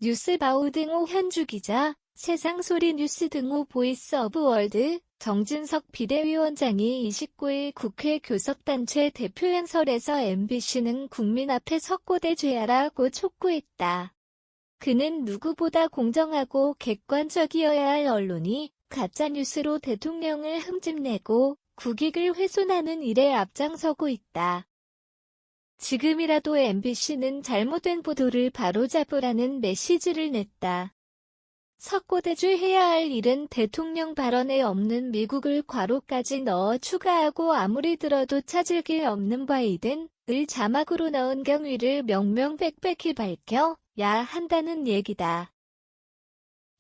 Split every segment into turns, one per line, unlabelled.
뉴스바우 등호 현주 기자, 세상소리 뉴스 등호 보이스 오브 월드, 정진석 비대위원장이 29일 국회 교섭단체 대표연설에서 MBC는 국민 앞에 석고대죄하라고 촉구했다. 그는 누구보다 공정하고 객관적이어야 할 언론이 가짜뉴스로 대통령을 흠집내고 국익을 훼손하는 일에 앞장서고 있다. 지금이라도 MBC는 잘못된 보도를 바로잡으라는 메시지를 냈다. 석고대죄해야 할 일은 대통령 발언에 없는 미국을 괄호까지 넣어 추가하고 아무리 들어도 찾을 길 없는 바이든을 자막으로 넣은 경위를 명명백백히 밝혀야 한다는 얘기다.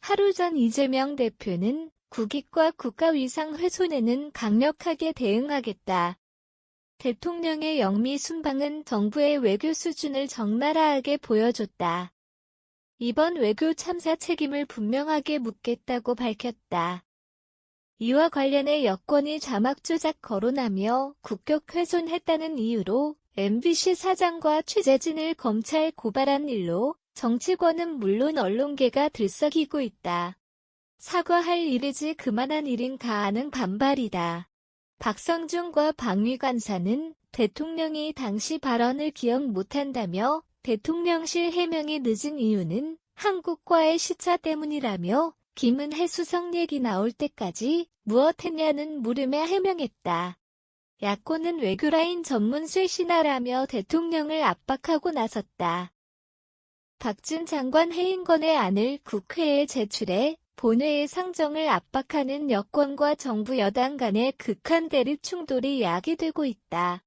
하루 전 이재명 대표는 국익과 국가위상 훼손에는 강력하게 대응하겠다. 대통령의 영미 순방은 정부의 외교 수준을 적나라하게 보여줬다. 이번 외교 참사 책임을 분명하게 묻겠다고 밝혔다. 이와 관련해 여권이 자막 조작 거론하며 국격 훼손했다는 이유로 MBC 사장과 취재진을 검찰 고발한 일로 정치권은 물론 언론계가 들썩이고 있다. 사과할 일이지 그만한 일인가 하는 반발이다. 박성준과 방위관사는 대통령이 당시 발언을 기억 못한다며 대통령실 해명이 늦은 이유는 한국과의 시차 때문이라며 김은혜 수석 얘기 나올 때까지 무엇했냐는 물음에 해명했다. 야권은 외교라인 전문 쇄신하라며 대통령을 압박하고 나섰다. 박진 장관 해임건의 안을 국회에 제출해 본회의 상정을 압박하는 여권과 정부 여당 간의 극한 대립 충돌이 야기되고 있다.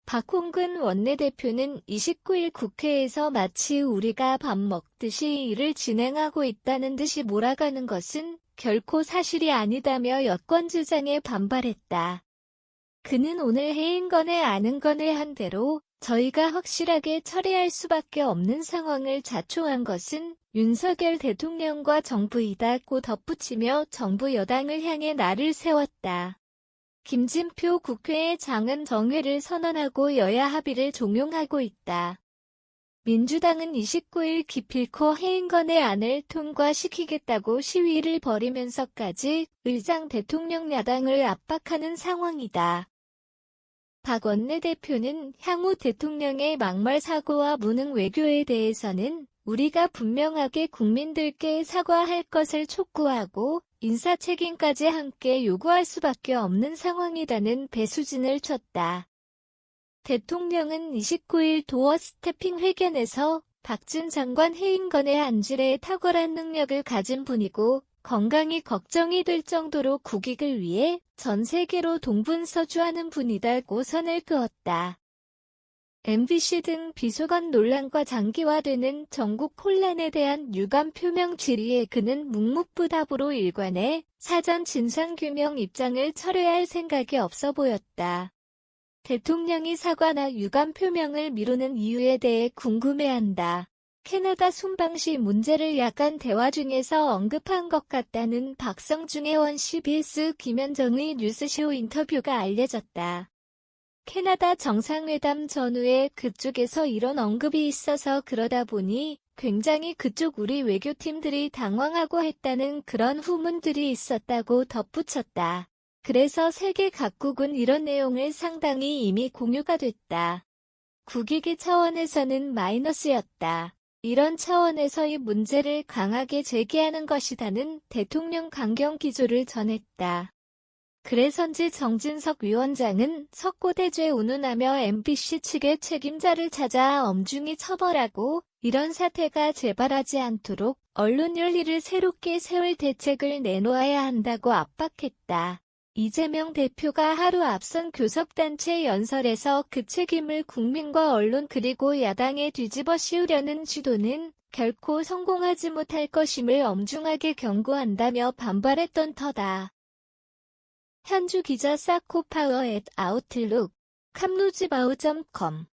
박홍근 원내대표는 29일 국회에서 마치 우리가 밥 먹듯이 일을 진행하고 있다는 듯이 몰아가는 것은 결코 사실이 아니다며 여권 주장에 반발했다. 그는 오늘 해임건에 안은건에 한 대로 저희가 확실하게 처리할 수밖에 없는 상황을 자초한 것은 윤석열 대통령과 정부이다고 덧붙이며 정부 여당을 향해 날을 세웠다. 김진표 국회의 장은 정회를 선언하고 여야 합의를 종용하고 있다. 민주당은 29일 기필코 해임건의 안을 통과시키겠다고 시위를 벌이면서까지 의장 대통령 야당을 압박하는 상황이다. 박 원내대표는 향후 대통령의 막말 사고와 무능 외교에 대해서는 우리가 분명하게 국민들께 사과할 것을 촉구하고 인사 책임까지 함께 요구할 수밖에 없는 상황이라는 배수진을 쳤다. 대통령은 29일 도어 스태핑 회견에서 박진 장관 해임건의 안질에 탁월한 능력을 가진 분이고 건강이 걱정이 될 정도로 국익을 위해 전 세계로 동분서주하는 분이다고 선을 그었다. MBC 등 비속어 논란과 장기화되는 전국 혼란에 대한 유감 표명 질의에 그는 묵묵부답으로 일관해 사전 진상규명 입장을 철회할 생각이 없어 보였다. 대통령이 사과나 유감 표명을 미루는 이유에 대해 궁금해한다. 캐나다 순방 시 문제를 약간 대화 중에서 언급한 것 같다는 박성중 의원 CBS 김현정의 뉴스쇼 인터뷰가 알려졌다. 캐나다 정상회담 전후에 그쪽에서 이런 언급이 있어서 그러다 보니 굉장히 그쪽 우리 외교팀들이 당황하고 했다는 그런 후문들이 있었다고 덧붙였다. 그래서 세계 각국은 이런 내용을 상당히 이미 공유가 됐다. 국익의 차원에서는 마이너스였다. 이런 차원에서 이 문제를 강하게 제기하는 것이다는 대통령 강경 기조를 전했다. 그래서인지 정진석 위원장은 석고대죄 운운하며 MBC 측의 책임자를 찾아 엄중히 처벌하고 이런 사태가 재발하지 않도록 언론 윤리를 새롭게 세울 대책을 내놓아야 한다고 압박했다. 이재명 대표가 하루 앞선 교섭단체 연설에서 그 책임을 국민과 언론 그리고 야당에 뒤집어 씌우려는 시도는 결코 성공하지 못할 것임을 엄중하게 경고한다며 반발했던 터다. 현주 기자 사코파워 @아웃룩, 캄루즈바우.com